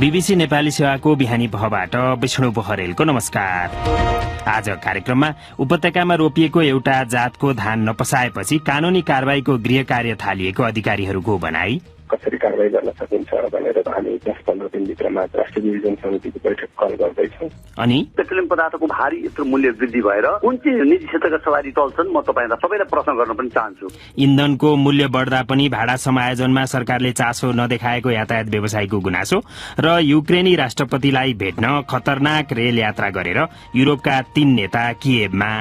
BBC Nepali सेवाको बिहानी पहबाट विष्णु पोखरेलको नमस्कार। आज कार्यक्रममा उपत्यकामा रोपिएको एउटा जातको धान नपसाएपछि कानूनी कारबाहीको गृह कार्य थालिएको अधिकारीहरूको भनाई, कसरी कारबाही गर्न सकिन्छ भनेर हामी 10-15 दिनभित्रमा राष्ट्रिय विभजन समितिको बैठक कल गर्दैछौँ। अनि पेट्रोलियम पदार्थको भारी यत्रो मूल्य वृद्धि भएर कुन चाहिँ निजी क्षेत्रका सवारी चल्छन्, म तपाईँलाई सबैलाई प्रश्न गर्न पनि चाहन्छु। इन्धनको मूल्य बढ्दा पनि भाडा समायोजनमा सरकारले चासो नदेखाएको यातायात व्यवसायीको गुनासो र युक्रेनी राष्ट्रपतिलाई भेट्न खतरनाक रेल यात्रा गरेर युरोपका 3 नेता किएभमा।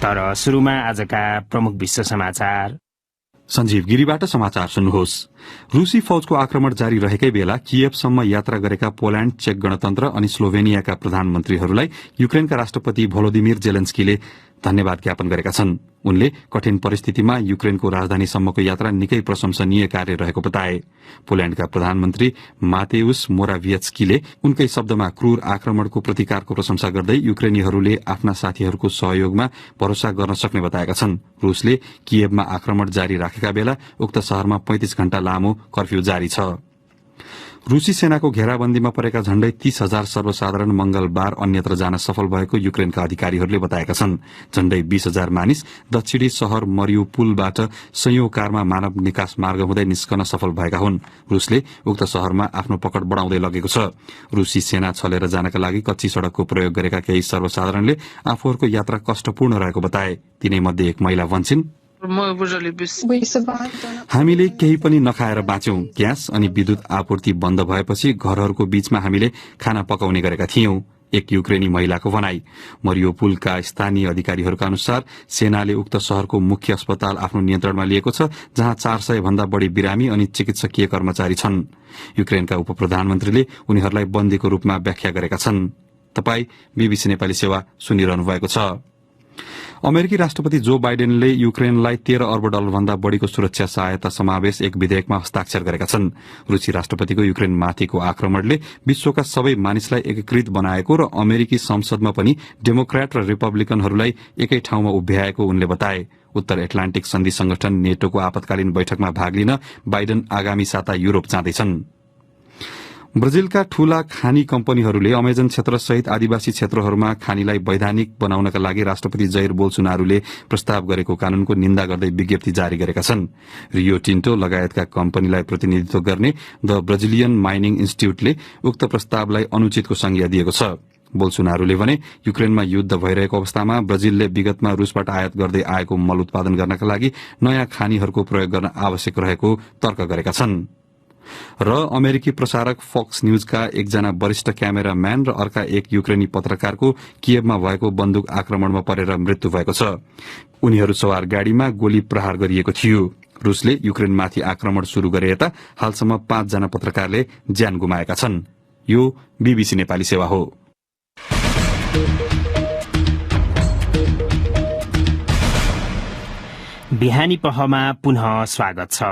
तर सुरुमा आजका प्रमुख विश्व समाचार। सञ्जीव गिरीबाट समाचार सुन्नुहोस्। रूसी फौजको आक्रमण जारी रहेकै बेला किएभसम्म यात्रा गरेका पोल्याण्ड, चेक गणतन्त्र अनि स्लोभेनियाका प्रधानमन्त्रीहरूलाई युक्रेनका राष्ट्रपति भोलोदिमिर जेलेन्स्कीले धन्यवाद ज्ञापन गरेका छन्। उनले कठिन परिस्थितिमा युक्रेनको राजधानीसम्मको यात्रा निकै प्रशंसनीय कार्य रहेको बताए। पोल्याण्डका प्रधानमन्त्री मातेउस मोराभियत्स्कीले उनकै शब्दमा क्रूर आक्रमणको प्रतिकारको प्रशंसा गर्दै युक्रेनीहरूले आफ्ना साथीहरूको सहयोगमा भरोसा गर्न सक्ने बताएका छन्। रूसले किएभमा आक्रमण जारी राखेका बेला उक्त शहरमा 35 घण्टा लामो कर्फ्यू जारी छ। रूसी सेनाको घेराबन्दीमा परेका झण्डै 30,000 सर्वसाधारण मंगलबार अन्यत्र जान सफल भएको युक्रेनका अधिकारीहरूले बताएका छन्। झण्डै 20,000 मानिस दक्षिणी शहर मरियुपुलबाट संयौं कारमा मानव निकास मार्ग हुँदै निस्कन सफल भएका हुन्। रूसले उक्त शहरमा आफ्नो पकड बढ़ाउँदै लगेको छ। रूसी सेना छलेर जानका लागि कच्ची सड़कको प्रयोग गरेका केही सर्वसाधारणले आफूहरूको यात्रा कष्टपूर्ण रहेको बताए। तिनैमध्ये एक महिला भन्छिन्, हामीले केही पनि नखाएर बाँच्यौं। ग्यास अनि विद्युत आपूर्ति बन्द भएपछि घरहरूको बीचमा हामीले खाना पकाउने गरेका थियौं। एक युक्रेनी महिलाको भनाई। मरियोपुलका स्थानीय अधिकारीहरूका अनुसार सेनाले उक्त शहरको मुख्य अस्पताल आफ्नो नियन्त्रणमा लिएको छ, जहाँ 400 भन्दा बढ़ी बिरामी अनि चिकित्सकीय कर्मचारी छन्। युक्रेनका उप प्रधानमन्त्रीले उनीहरूलाई बन्दीको रूपमा व्याख्या गरेका छन्। तपाई बीबीसी नेपाली सेवा सुनिरहनु भएको छ। अमेरिकी राष्ट्रपति जो बाइडेनले युक्रेनलाई $13 अर्ब भन्दा बढ़ीको सुरक्षा सहायता समावेश एक विधेयकमा हस्ताक्षर गरेका छन्। रूसी राष्ट्रपतिको युक्रेनमाथिको आक्रमणले विश्वका सबै मानिसलाई एकीकृत बनाएको र अमेरिकी संसदमा पनि डेमोक्रेट र रिपब्लिकनहरूलाई एकै ठाउँमा उभ्याएको उनले बताए। उत्तर एटलान्टिक सन्धि संगठन नेटोको आपतकालीन बैठकमा भाग लिन बाइडेन आगामी साता युरोप जाँदैछन्। ब्राजिलका ठूला खानी कम्पनीहरूले अमेजन क्षेत्र सहित आदिवासी क्षेत्रहरूमा खानीलाई वैधानिक बनाउनका लागि राष्ट्रपति जैर बोल्सोनारोले प्रस्ताव गरेको कानूनको निन्दा गर्दै विज्ञप्ति जारी गरेका छन्। रियो टिन्टो लगायतका कम्पनीलाई प्रतिनिधित्व गर्ने द ब्राजिलियन माइनिङ इन्स्टिट्यूटले उक्त प्रस्तावलाई अनुचितको संज्ञा दिएको छ। बोल्सोनारोले भने युक्रेनमा युद्ध भइरहेको अवस्थामा ब्राजिलले विगतमा रूसबाट आयात गर्दै आएको मल उत्पादन गर्नका लागि नयाँ खानीहरूको प्रयोग गर्न आवश्यक रहेको तर्क गरेका छन्। र अमेरिकी प्रसारक फक्स न्यूजका एकजना वरिष्ठ क्यामेराम्यान र अर्का एक युक्रेनी पत्रकारको किएभमा भएको बन्दुक आक्रमणमा परेर मृत्यु भएको छ। उनीहरू सवार गाड़ीमा गोली प्रहार गरिएको थियो। रूसले युक्रेनमाथि आक्रमण शुरू गरे यता हालसम्म 5 जना पत्रकारले ज्यान गुमाएका छन्। यो बीबीसी नेपाली सेवा हो। बिहानी पहमा पुनः स्वागत छ।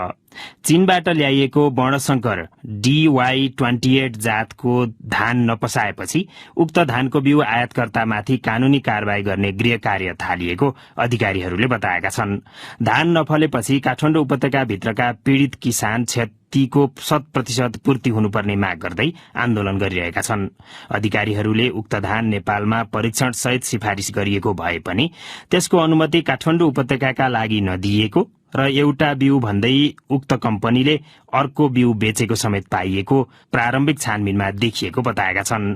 चीनबाट ल्याइएको वर्णशंकर DY28 जातको धान नपसाएपछि उक्त धानको बिउ आयातकर्तामाथि कानूनी कारबाही गर्ने गृह कार्य थालिएको अधिकारीहरूले बताएका छन्। धान नफलेपछि काठमाडौँ उपत्यकाभित्रका पीड़ित किसान क्षतिको 100% पूर्ति हुनुपर्ने माग गर्दै आन्दोलन गरिरहेका छन्। अधिकारीहरूले उक्त धान नेपालमा परीक्षण सहित सिफारिश गरिएको भए पनि त्यसको अनुमति काठमाडौँ उपत्यकाका लागि नदिएको र एउटा बिउ भन्दै उक्त कम्पनीले अर्को बिउ बेचेको समेत पाइएको प्रारम्भिक छानबिनमा देखिएको बताएका छन्।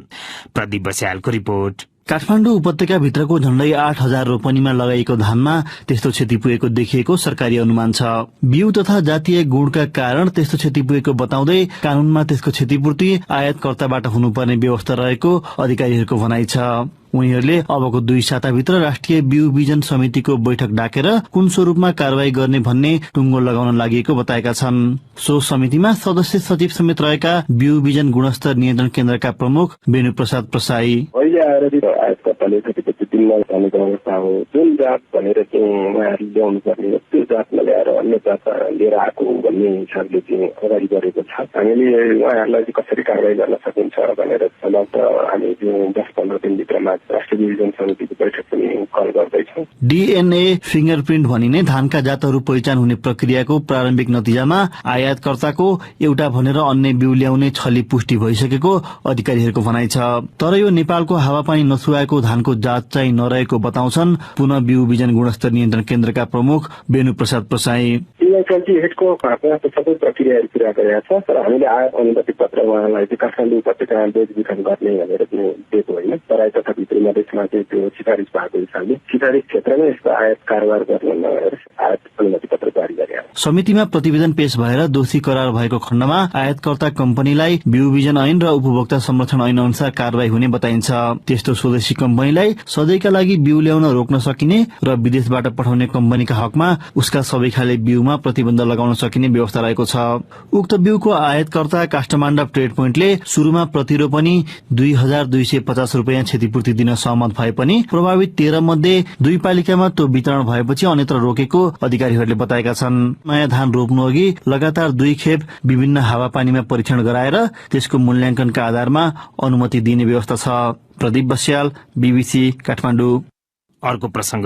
प्रदीप बस्यालको रिपोर्ट। काठमाडौँ उपत्यकाभित्रको झण्डै 8,000 रोपनीमा लगाइएको धानमा त्यस्तो क्षति पुगेको देखिएको सरकारी अनुमान छ। बिउ तथा जातीय गुणका कारण त्यस्तो क्षति पुगेको बताउँदै कानूनमा त्यसको क्षतिपूर्ति आयातकर्ताबाट हुनुपर्ने व्यवस्था रहेको अधिकारीहरूको भनाइ छ। उनीहरूले अबको 2 साताभित्र राष्ट्रिय बिउ बिजन समितिको बैठक डाकेर कुन स्वरूपमा कारवाही गर्ने भन्ने टुङ्गो लगाउन लागेको बताएका छन्। सो समितिमा सदस्य सचिव समेत रहेका बिउ बिजन गुणस्तर नियन्त्रण केन्द्रका प्रमुख वेणु प्रसाद प्रसाई, अहिले आएर आयातकर्ताले क्षतिपूर्ति दिन भनेको अवस्था हो। जुन जात भनेर चाहिँ उहाँहरूले ल्याउनु पर्ने त्यो जातमा ल्याएर अन्य जात लिएर आएको भन्ने हिसाबले चाहिँ अगाडि बढेको छ। हामीले उहाँहरूलाई चाहिँ कसरी कारवाही गर्न सकिन्छ भनेर सम्भवतः हामी 10-15 दिनभित्रमा राष्ट्रिय डिभिजन समितिको बैठक पनि कल गर्दैछौँ। डीएनए फिंगरप्रिन्ट भनिने धानका जातहरू पहिचान हुने प्रक्रियाको प्रारम्भिक नतिजामा आयातकर्ताको एउटा भनेर अन्य बिउ ल्याउने छली पुष्टि भइसकेको अधिकारीहरूको भनाइ छ। तर यो नेपालको हावापानी नछुवाएको धानको जात चाहिँ नरहेको बताउँछन् पुनः बिउ बिजन गुणस्तर नियन्त्रण केन्द्रका प्रमुख बेनु प्रसाद प्रसाई। को सबै प्रक्रियाहरू पुरा गरेका छ, तर हामीले आयात अनुमति पत्र उहाँलाई चाहिँ काठमाडौँ उपत्यकामा बेचबिखन गर्ने भनेर चाहिँ दिएको होइन। तराई तथा भित्री मधेसमा चाहिँ त्यो सिफारिस भएको हिसाबले सिफारिस क्षेत्रमा यस्तो आयात कारोबार गर्न आयात अनुमति पत्र जारी गरेका छ। समितिमा प्रतिवेदन पेश भएर दोषी करार भएको खण्डमा आयातकर्ता कम्पनीलाई बिउ बिजन ऐन र उपभोक्ता संरक्षण ऐन अनुसार कारवाही हुने बताइन्छ। त्यस्तो स्वदेशी कम्पनीलाई सधैँका लागि बिउ ल्याउन रोक्न सकिने र विदेशबाट पठाउने कम्पनीका हकमा उसका सबै खाले बिउमा प्रतिबन्ध लगाउन सकिने व्यवस्था रहेको छ। उक्त बिउको आयातकर्ता काष्ठमाण्डव ट्रेड पोइन्टले सुरुमा प्रतिरोपनी 2250 रुपियाँ क्षतिपूर्ति दिन सहमत भए पनि प्रभावित 13 मध्ये 2 पालिकामा त्यो वितरण भएपछि अन्यत्र रोकेको अधिकारीहरूले बताएका छन्। नयाँ धान रोप्नु अघि लगातार 2 खेप विभिन्न हावापानीमा परीक्षण गराएर त्यसको मूल्याङ्कनका आधारमा अनुमति दिने व्यवस्था छ। प्रदीप बस्याल, बीबीसी काठमाडौँ। अर्को प्रसंग,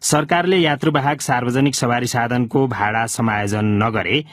सरकारले यात्रुवाहक सार्वजनिक सवारी साधनको भाडा समायोजन नगरे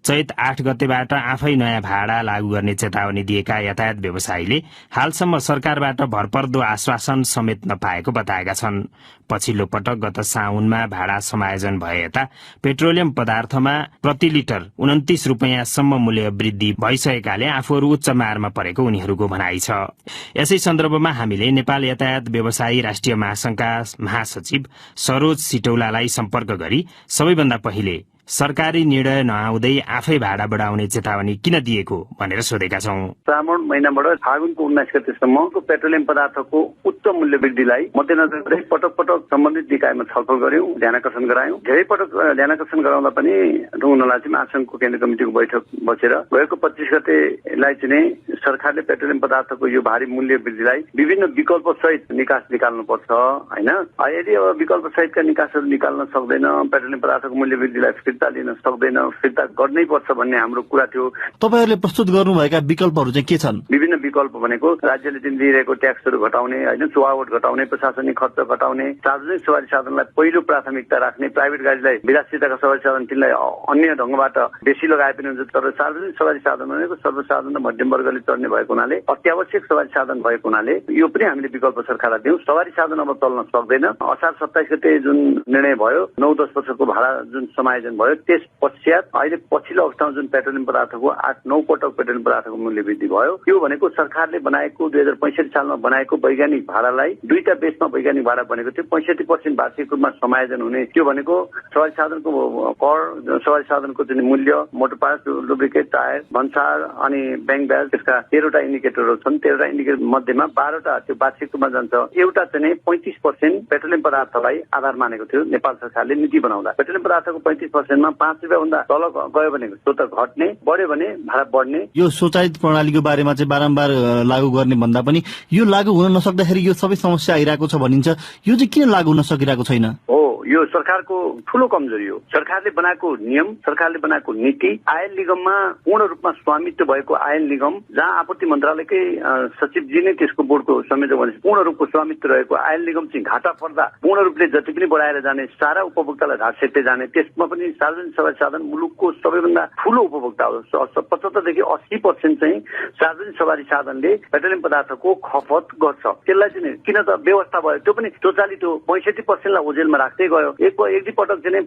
चैत 8 गतेबाट आफै नयाँ भाडा लागू गर्ने चेतावनी दिएका यातायात व्यवसायीले हालसम्म सरकारबाट भरपर्दो आश्वासन समेत नपाएको बताएका छन्। पछिल्लो पटक गत साउनमा भाडा समायोजन भए यता पेट्रोलियम पदार्थमा प्रति लिटर 29 रुपियाँसम्म मूल्य वृद्धि भइसकेकाले आफूहरू उच्च मारमा परेको उनीहरूको भनाइ छ। यसै सन्दर्भमा हामीले नेपाल यातायात व्यवसायी राष्ट्रिय महासंघका महासचिव सरोज सिटौलालाई सम्पर्क गरी सबैभन्दा पहिले सरकारी निर्णय नआउँदै आफै भाडा बढाउने चेतावनी किन दिएको भनेर सोधेका छौं। श्रावण महिनाबाट फागुनको 19 गतेसम्मको पेट्रोलियम पदार्थको उच्च मूल्य वृद्धिलाई मध्यनजर गरी पटक पटक सम्बन्धित निकायमा छलफल गर्यौं, ध्यानाकर्षण गरायौं। धेरै पटक ध्यानाकर्षण गराउँदा पनि ढुङ्गनलाची महासंघको केन्द्रीय कमिटिको बैठक बसेर गएको 25 गतेलाई चाहिँ सरकारले पेट्रोलियम पदार्थको यो भारी मूल्य वृद्धिलाई विभिन्न विकल्प सहित निकास निकाल्नुपर्छ हैन। यदि अब विकल्प सहितका निकासहरू निकाल्न सक्दैन, पेट्रोलियम पदार्थको मूल्य वृद्धिलाई फिर्ता लिन सक्दैन, फिर्ता गर्नै पर्छ भन्ने हाम्रो कुरा थियो। तपाईहरुले प्रस्तुत गर्नुभएका विकल्पहरू चाहिँ के छन्? विभिन्न विकल्प भनेको राज्यले दिन दिइरहेको ट्याक्सहरू घटाउने हैन, चुहावट घटाउने, प्रशासनिक खर्च घटाउने, सार्वजनिक सवारी साधनलाई पहिलो प्राथमिकता राख्ने, प्राइभेट गाडीलाई विलासिताका सवारी साधन तिनलाई अन्य ढंगबाट बेसी लगाए पनि हुन्छ। तर सार्वजनिक सवारी साधन भनेको सर्वसाधारण र मध्यम वर्गले चढ्ने भएको हुनाले, अत्यावश्यक सवारी साधन भएको हुनाले यो पनि हामीले विकल्प सरकारलाई दियौं। सवारी साधन अब चल्न सक्दैन। असार 27 गते जुन निर्णय भयो, 9-10 वर्षको भाडा जुन समायोजन भयो, त्यस पश्चात अहिले पछिल्लो अवस्थामा जुन पेट्रोलियम पदार्थको 8-9 पटक पेट्रोलियम पदार्थको मूल्य वृद्धि भयो, त्यो भनेको सरकारले बनाएको 2065 सालमा बनाएको वैज्ञानिक भाडालाई दुईटा बेसमा वैज्ञानिक भाडा बनेको थियो। 65% वार्षिक रूपमा समायोजन हुने, त्यो भनेको सवारी साधनको कर, सवारी साधनको जुन मूल्य, मोटर पार्ट्स, लुब्रिकेट, टायर, भन्सार अनि ब्याङ्क ब्याज, त्यसका 13वटा इन्डिकेटरहरू छन्। 13वटा इन्डिकेटर मध्येमा 12वटा त्यो वार्षिक रूपमा जान्छ। एउटा चाहिँ 35% पेट्रोलियम पदार्थलाई आधार मानेको थियो नेपाल सरकारले नीति बनाउँदा। पेट्रोलियम पदार्थको 35%मा 5 रुपियाँ भन्दा तल गयो भने त्यो त घट्ने, बढ्यो भने भाडा बढ्ने। यो स्वचालित प्रणालीको बारेमा चाहिँ बारम्बार लागू गर्ने भन्दा पनि यो लागू हुन नसक्दाखेरि यो सबै समस्या आइरहेको छ भनिन्छ। यो चाहिँ किन लागू हुन सकिरहेको छैन? हो, यो सरकारको ठूलो कमजोरी हो। सरकारले बनाएको नियम, सरकारले बनाएको नीति, आयल निगममा पूर्ण रूपमा स्वामित्व भएको आयल निगम, जहाँ आपूर्ति मन्त्रालयकै सचिवजी नै त्यसको बोर्डको संयोजक भने पूर्ण रूपको स्वामित्व रहेको आयल निगम चाहिँ घाटा पर्दा पूर्ण रूपले जति पनि बढाएर जाने, सारा उपभोक्तालाई घाट सेट्दै जाने, त्यसमा पनि सार्वजनिक सवारी साधन मुलुकको सबैभन्दा ठूलो उपभोक्ता हो। 75 देखि 80% चाहिँ सार्वजनिक सवारी साधनले पेट्रोलियम पदार्थको खपत गर्छ। त्यसलाई चाहिँ किन त व्यवस्था भयो, त्यो पनि स्वचालित हो। 65% लाई ओझेलमा राख्दै गयो। एक पटक चाहिँ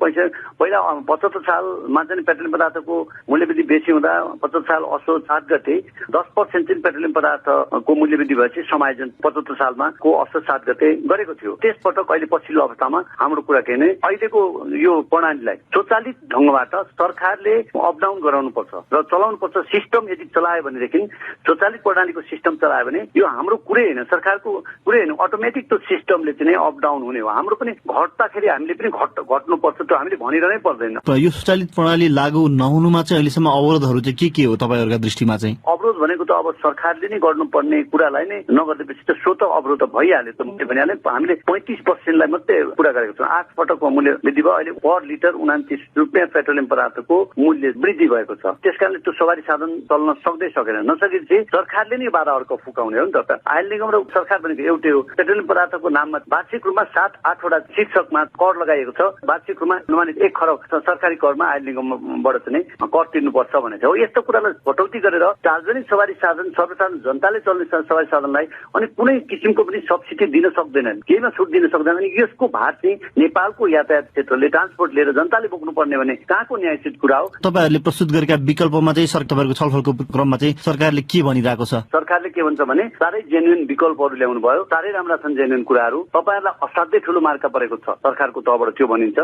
पहिला 75 सालमा चाहिँ पेट्रोलियम पदार्थको मूल्य वृद्धि बेसी हुँदा 75 साल असोज 7 गते 10% चाहिँ पेट्रोलियम पदार्थको मूल्य वृद्धि भएपछि समायोजन 75 सालमा को असोज 7 गते गरेको थियो। त्यसपटक अहिले पछिल्लो अवस्थामा हाम्रो कुरा के नै अहिलेको यो प्रणालीलाई स्वचालित ढंगबाट सरकारले अपडाउन गराउनु पर्छ र चलाउनु पर्छ। सिस्टम यदि चलायो भनेदेखि, स्वचालित प्रणालीको सिस्टम चलायो भने यो हाम्रो कुरै होइन, सरकारको कुरै होइन, अटोमेटिक त्यो सिस्टमले चाहिँ अपडाउन हुने हो। हाम्रो पनि घट्दाखेरि हामीले पनि घट्नुपर्छ, त्यो हामीले भनिरहनै पर्दैन। यो स्वचालित प्रणाली लागू नहुनुमा चाहिँ अहिलेसम्म अवरोधहरू चाहिँ के हो तपाईँहरूका दृष्टिमा चाहिँ? अवरोध भनेको त अब सरकारले नै गर्नुपर्ने कुरालाई नै नगर्देपछि त सो त अवरोध भइहाल्यो। त मैले भनिहालेँ, हामीले 35% मात्रै पुरा गरेको छौँ। 8 पटकको मूल्य वृद्धि भयो। अहिले पर लिटर 29 रुपियाँ पेट्रोलियम पदार्थको मूल्य वृद्धि भएको छ। त्यसकारणले त्यो सवारी साधन चल्न सकेन। नसकेपछि सरकारले नै बाधा अर्को फुकाउने हो नि त। आयल निगम र सरकार भनेको एउटै हो। पेट्रोलियम पदार्थको नाममा वार्षिक रूपमा 7-8 वटा शीर्षकमा कर लगाइएको छ। वार्षिक रूपमा अनुमानित 1 खरब सरकारी करमा आयल निगमबाट चाहिँ कर तिर्नुपर्छ भनेको छ। हो, यस्तो कुरालाई कटौती गरेर सार्वजनिक सवारी साधन, सर्वसाधारण जनताले चल्ने सवारी साधनलाई अनि कुनै किसिमको पनि सब्सिडी दिन सक्दैनन्, केहीमा छुट दिन सक्दैन। अनि यसको भार चाहिँ नेपालको यातायात क्षेत्रले ट्रान्सपोर्ट लिएर जनताले बोक्नुपर्ने भने कहाँको न्यायोचित कुरा हो? तपाईँहरूले प्रस्तुत गरेका विकल्पमा चाहिँ तपाईँहरूको छलफलको क्रममा चाहिँ सरकारले के भनिरहेको छ? सरकारले के भन्छ भने साह्रै जेन्युन विकल्पहरू ल्याउनु भयो, साह्रै राम्रा छन् जेन्युन कुराहरू। तपाईँहरूलाई असाध्यै ठुलो मार्का परेको छ सरकारको तहबाट, त्यो भनिन्छ।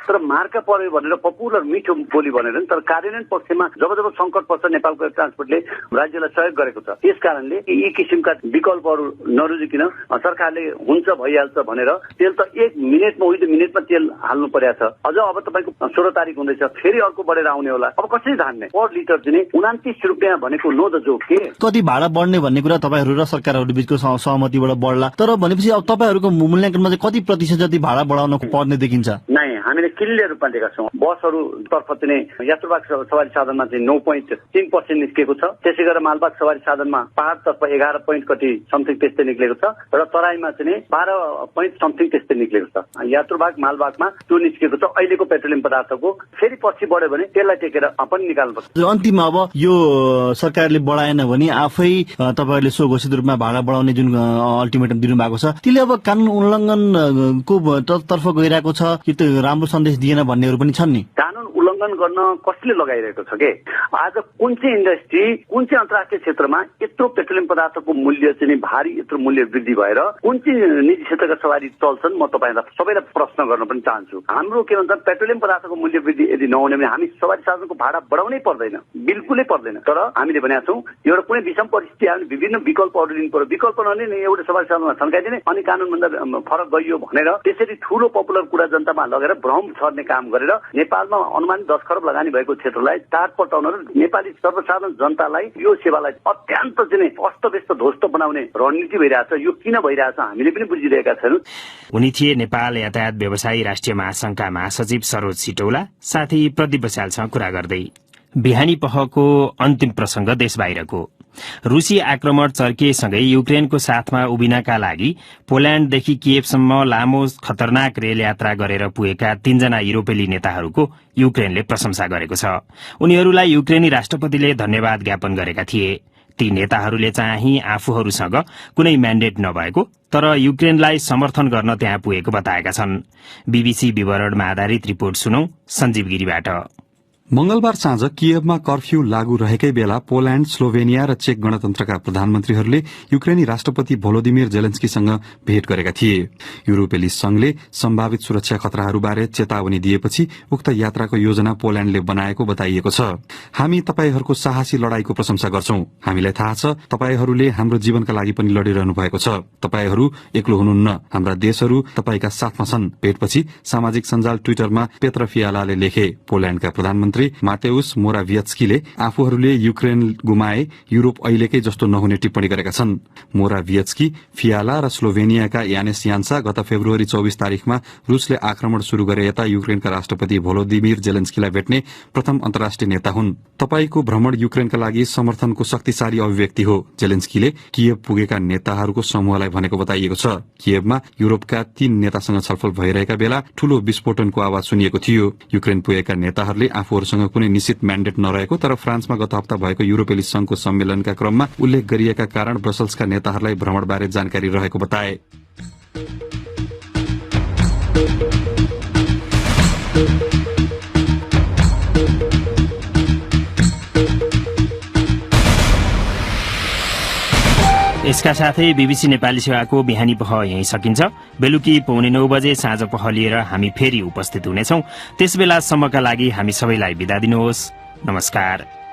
तर मार्का पर्यो भनेर पपुलर मिठो बोली भनेर नि, तर कार्यान्वयन पक्षमा जब जब सङ्कट पर्छ नेपालको ट्रान्सपोर्टले राज्यलाई सहयोग गरेको छ। त्यस कारणले यी किसिमका विकल्पहरू नरुजिकन सरकारले हुन्छ भइहाल्छ भनेर तेल त 1 मिनेटमा मिनेटमा तेल हाल्नु परेको छ। अझ अब तपाईँको 16 तारिक हुँदैछ, फेरि अर्को बढेर आउने होला। अब कसरी धान्ने? पर लिटर चाहिँ 29 रुपियाँ भनेको नो द जोक के? कति भाडा बढ्ने भन्ने कुरा तपाईँहरू र सरकारहरू बीचको सहमतिबाट बढ्ला, तर भनेपछि अब तपाईँहरूको मूल्याङ्कनमा चाहिँ कति प्रतिशत जति भाडा बढाउन पर्ने देखिन्छ? नै, हामीले क्लियर रूपमा दिएका छौँ। बसहरू तर्फ चाहिँ यात्रुवाहक सवारी साधनमा चाहिँ 9.3% निस्केको छ। त्यसै गरेर मालवाहक सवारी साधनमा पहाडतर्फ 11 पोइन्ट कति समथिङ त्यस्तै निक्लेको छ र तराईमा चाहिँ 12 पोइन्ट समथिङ त्यस्तै निक्लेको छ। यात्रुवाहक मालवाहकमा त्यो निस्केको छ। अहिलेको पेट्रोलियम पदार्थको फेरि पछि बढ्यो भने त्यसलाई टेकेर पनि निकाल्नुपर्छ। अन्तिममा अब यो सरकारले बढाएन भने आफै तपाईँहरूले स्वघोषित रूपमा भाडा बढाउने जुन अल्टिमेटम दिनुभएको छ, त्यसले अब कानून उल्लङ्घनको तर्फ गइरहेको छ कि त्यो राम्रो सन्देश दिएन भन्नेहरू पनि छन् नि? कानून उल्लङ्घन गर्न कसले लगाइरहेको छ के? आज कुन चाहिँ इन्डस्ट्री, कुन चाहिँ अन्तर्राष्ट्रिय क्षेत्रमा यत्रो पेट्रोलियम पदार्थको मूल्य चाहिँ भारी यत्रो मूल्य वृद्धि भएर कुन चाहिँ निजी क्षेत्रका सवारी चल्छन्? म तपाईँलाई सबैलाई प्रश्न गर्न पनि चाहन्छु। हाम्रो के भन्छ, पेट्रोलियम पदार्थको मूल्य वृद्धि यदि नहुने भने हामी सवारी साधनको भाडा बढाउनै पर्दैन, बिल्कुलै पर्दैन। तर हामीले भनेका छौँ एउटा कुनै विषम परिस्थिति आयो भने विभिन्न विकल्पहरू लिनु पर्यो। विकल्प नलिने एउटा सवारी साधनमा छन्काइदिने अनि कानूनभन्दा फरक गइयो भनेर त्यसरी ठुलो पपुलर कुरा जनतामा लगेर भ्रम छर्ने काम गरेर नेपालमा अनुमानित 10 खरब लगानी भएको क्षेत्रलाई टाट पटाउन र नेपाली सर्वसाधारण जनतालाई यो सेवालाई अत्यन्त चाहिँ अस्तव्यस्त ध्वस्त बनाउने रणनीति भइरहेछ। यो किन भइरहेछ हामीले पनि बुझिरहेका छैनौँ। उनी थिए नेपाल यातायात व्यवसायी राष्ट्रिय महासंघका महासचिव सरोज सिटौला। साथै प्रदीप बस्यालसँग कुरा गर्दै बिहानी पहको अन्तिम प्रसंग देश बाहिरको। रूसी आक्रमण चर्किएसँगै युक्रेनको साथमा उभिनका लागि पोल्याण्डदेखि किएभसम्म लामो खतरनाक रेल यात्रा गरेर पुगेका 3 जना युरोपेली नेताहरूको युक्रेनले प्रशंसा गरेको छ। उनीहरूलाई युक्रेनी राष्ट्रपतिले धन्यवाद ज्ञापन गरेका थिए। ती नेताहरूले चाहिँ आफूहरूसँग कुनै म्यान्डेट नभएको तर युक्रेनलाई समर्थन गर्न त्यहाँ पुगेको बताएका छन्। बीबीसी विवरणमा आधारित रिपोर्ट सुनौ सञ्जीव गिरीबाट। मंगलबार साँझ कियवमा कर्फ्यू लागू रहेकै बेला पोल्याण्ड, स्लोभेनिया र चेक गणतन्त्रका प्रधानमन्त्रीहरूले युक्रेनी राष्ट्रपति भोलोदिमिर जेलेन्स्कीसँग भेट गरेका थिए। युरोपेली संघले सम्भावित सुरक्षा खतराहरूबारे चेतावनी दिएपछि उक्त यात्राको योजना पोल्याण्डले बनाएको बताइएको छ। हामी तपाईहरूको साहसी लड़ाईको प्रशंसा गर्छौं। हामीलाई थाहा छ तपाईहरूले हाम्रो जीवनका लागि पनि लडिरहनु भएको छ। तपाईहरू एक्लो हुनुहुन्न, हाम्रा देशहरू तपाईका साथमा छन्। भेटपछि सामाजिक सञ्जाल ट्विटरमा पेत्र फियालाले लेखे, पोल्याण्डका प्रधानमन्त्री माटेउस मोराभियत्स्कीले आफूहरूले युक्रेन गुमाए युरोप अहिलेकै जस्तो नहुने टिप्पणी गरेका छन्। मोराभियत्स्की, फियाला र स्लोभेनियाका यानेस यान्सा गत फेब्रुअरी 24 तारिखमा रूसले आक्रमण शुरू गरे यता युक्रेनका राष्ट्रपति भोलोदिमिर जेलेन्स्कीलाई भेट्ने प्रथम अन्तर्राष्ट्रिय नेता हुन्। तपाईको भ्रमण युक्रेनका लागि समर्थनको शक्तिशाली अभिव्यक्ति हो, जेलेन्स्कीले कियव पुगेका नेताहरूको समूहलाई भनेको बताइएको छ। कियवमा युरोपका 3 नेतासँग छलफल भइरहेका बेला ठूलो विस्फोटनको आवाज सुनिएको थियो। युक्रेन पुगेका नेताहरूले आफूहरूसँग कुनै निश्चित म्यान्डेट नरहेको तर फ्रान्समा गत हप्ता भएको युरोपेली संघको सम्मेलनका क्रममा उल्लेख गरिएका कारण ब्रसल्सका नेताहरूलाई भ्रमणबारे जानकारी रहेको बताए। यसका साथै बीबीसी नेपाली सेवाको बिहानी पह यही सकिन्छ। बेलुकी 8:45 बजे साँझ पह लिएर हामी फेरि उपस्थित हुनेछौं। त्यसबेलासम्मका लागि हामी सबैलाई बिदा दिनुहोस्। नमस्कार।